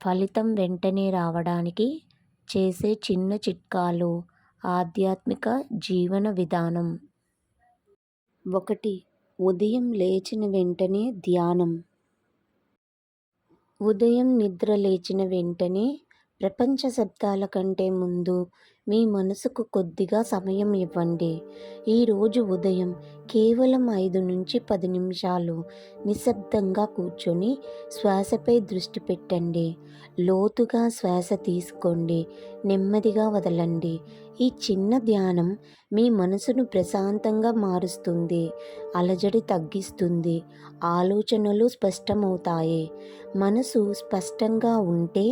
ఫలితం వెంటనే రావడానికి చేసే చిన్న చిట్కాలు. ఆధ్యాత్మిక జీవన విధానం. 1. ఉదయం లేచిన వెంటనే ధ్యానం. ఉదయం నిద్ర లేచిన వెంటనే ప్రపంచ శబ్దాల కంటే ముందు మీ మనసుకు కొద్దిగా సమయం ఇవ్వండి. ఈరోజు ఉదయం కేవలం 5 నుంచి 10 నిమిషాలు నిశ్శబ్దంగా కూర్చొని శ్వాసపై దృష్టి పెట్టండి. లోతుగా శ్వాస తీసుకోండి, నెమ్మదిగా వదలండి. ఈ చిన్న ధ్యానం మీ మనసును ప్రశాంతంగా మారుస్తుంది, అలజడి తగ్గిస్తుంది, ఆలోచనలు స్పష్టమవుతాయి. మనసు స్పష్టంగా ఉంటే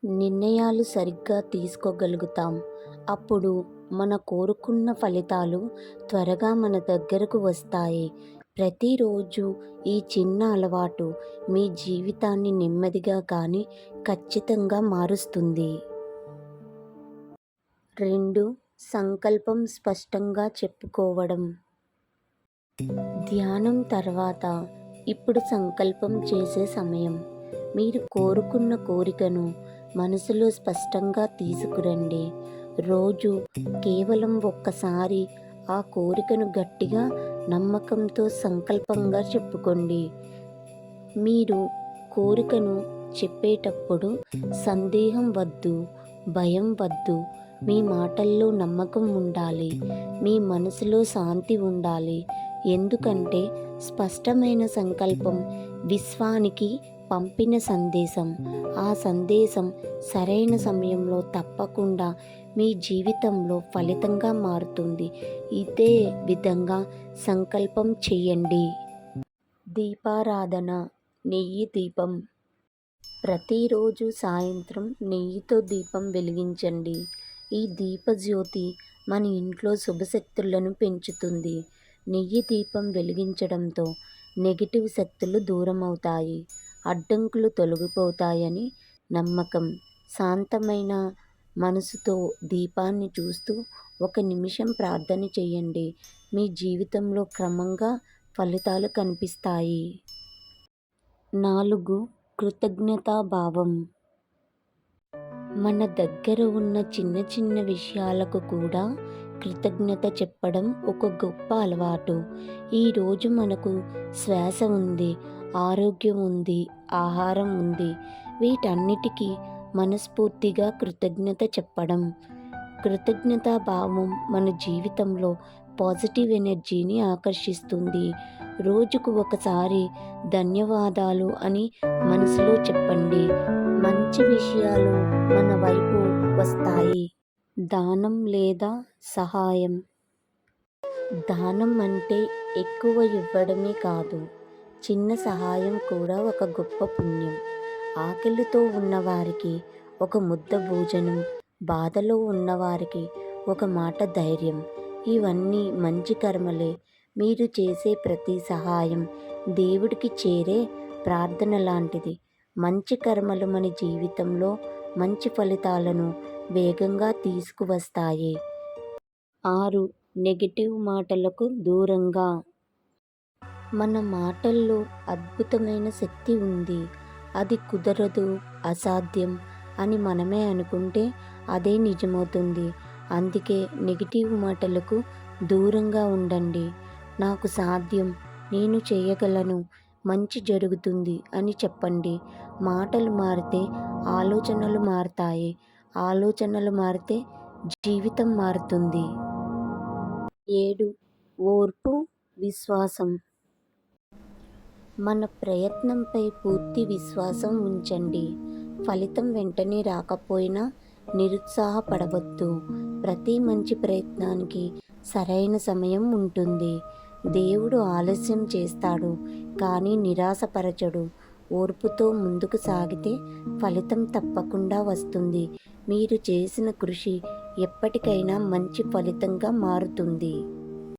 నిర్ణయాలు సరిగ్గా తీసుకోగలుగుతాం. అప్పుడు మన కోరుకున్న ఫలితాలు త్వరగా మన దగ్గరకు వస్తాయి. ప్రతిరోజు ఈ చిన్న అలవాటు మీ జీవితాన్ని నెమ్మదిగా కానీ ఖచ్చితంగా మారుస్తుంది. 2. సంకల్పం స్పష్టంగా చెప్పుకోవడం. ధ్యానం తర్వాత ఇప్పుడు సంకల్పం చేసే సమయం. మీరు కోరుకున్న కోరికను మనసులో స్పష్టంగా తీసుకురండి. రోజు కేవలం ఒక్కసారి ఆ కోరికను గట్టిగా నమ్మకంతో సంకల్పంగా చెప్పుకోండి. మీరు కోరికను చెప్పేటప్పుడు సందేహం వద్దు, భయం వద్దు. మీ మాటల్లో నమ్మకం ఉండాలి, మీ మనసులో శాంతి ఉండాలి. ఎందుకంటే స్పష్టమైన సంకల్పం విశ్వానికి పంపిన సందేశం. ఆ సందేశం సరైన సమయంలో తప్పకుండా మీ జీవితంలో ఫలితంగా మారుతుంది. ఇదే విధంగా సంకల్పం చేయండి. దీపారాధన. నెయ్యి దీపం. ప్రతిరోజు సాయంత్రం నెయ్యితో దీపం వెలిగించండి. ఈ దీపజ్యోతి మన ఇంట్లో శుభశక్తులను పెంచుతుంది. నెయ్యి దీపం వెలిగించడంతో నెగిటివ్ శక్తులు దూరమవుతాయి, అడ్డంకులు తొలగిపోతాయని నమ్మకం. శాంతమైన మనసుతో దీపాన్ని చూస్తూ 1 నిమిషం ప్రార్థన చేయండి. మీ జీవితంలో క్రమంగా ఫలితాలు కనిపిస్తాయి. 4. కృతజ్ఞతాభావం. మన దగ్గర ఉన్న చిన్న చిన్న విషయాలకు కూడా కృతజ్ఞత చెప్పడం ఒక గొప్ప అలవాటు. ఈరోజు మనకు శ్వాస ఉంది, ఆరోగ్యం ఉంది, ఆహారం ఉంది. వీటన్నిటికీ మనస్ఫూర్తిగా కృతజ్ఞత చెప్పడం. కృతజ్ఞతా భావం మన జీవితంలో పాజిటివ్ ఎనర్జీని ఆకర్షిస్తుంది. రోజుకు ఒకసారి ధన్యవాదాలు అని మనసులో చెప్పండి. మంచి విషయాలు మన వైపు వస్తాయి. దానం లేదా సహాయం. దానం అంటే ఎక్కువ ఇవ్వడమే కాదు, చిన్న సహాయం కూడా ఒక గొప్ప పుణ్యం. ఆకలితో ఉన్నవారికి ఒక ముద్ద భోజనం, బాధలో ఉన్నవారికి ఒక మాట ధైర్యం. ఇవన్నీ మంచి కర్మలే. మీరు చేసే ప్రతి సహాయం దేవుడికి చేరే ప్రార్థన లాంటిది. మంచి కర్మలు మన జీవితంలో మంచి ఫలితాలను వేగంగా తీసుకువస్తాయి. 6. నెగటివ్ మాటలకు దూరంగా. మన మాటల్లో అద్భుతమైన శక్తి ఉంది. అది కుదరదు, అసాధ్యం అని మనమే అనుకుంటే అదే నిజమవుతుంది. అందుకే నెగటివ్ మాటలకు దూరంగా ఉండండి. నాకు సాధ్యం, నేను చేయగలను, మంచి జరుగుతుంది అని చెప్పండి. మాటలు మారితే ఆలోచనలు మారతాయి, ఆలోచనలు మారితే జీవితం మారుతుంది. 7. ఓర్పు, విశ్వాసం. మన ప్రయత్నంపై పూర్తి విశ్వాసం ఉంచండి. ఫలితం వెంటనే రాకపోయినా నిరుత్సాహపడవద్దు. ప్రతి మంచి ప్రయత్నానికి సరైన సమయం ఉంటుంది. దేవుడు ఆలస్యం చేస్తాడు కానీ నిరాశపరచడు. ఓర్పుతో ముందుకు సాగితే ఫలితం తప్పకుండా వస్తుంది. మీరు చేసిన కృషి ఎప్పటికైనా మంచి ఫలితంగా మారుతుంది.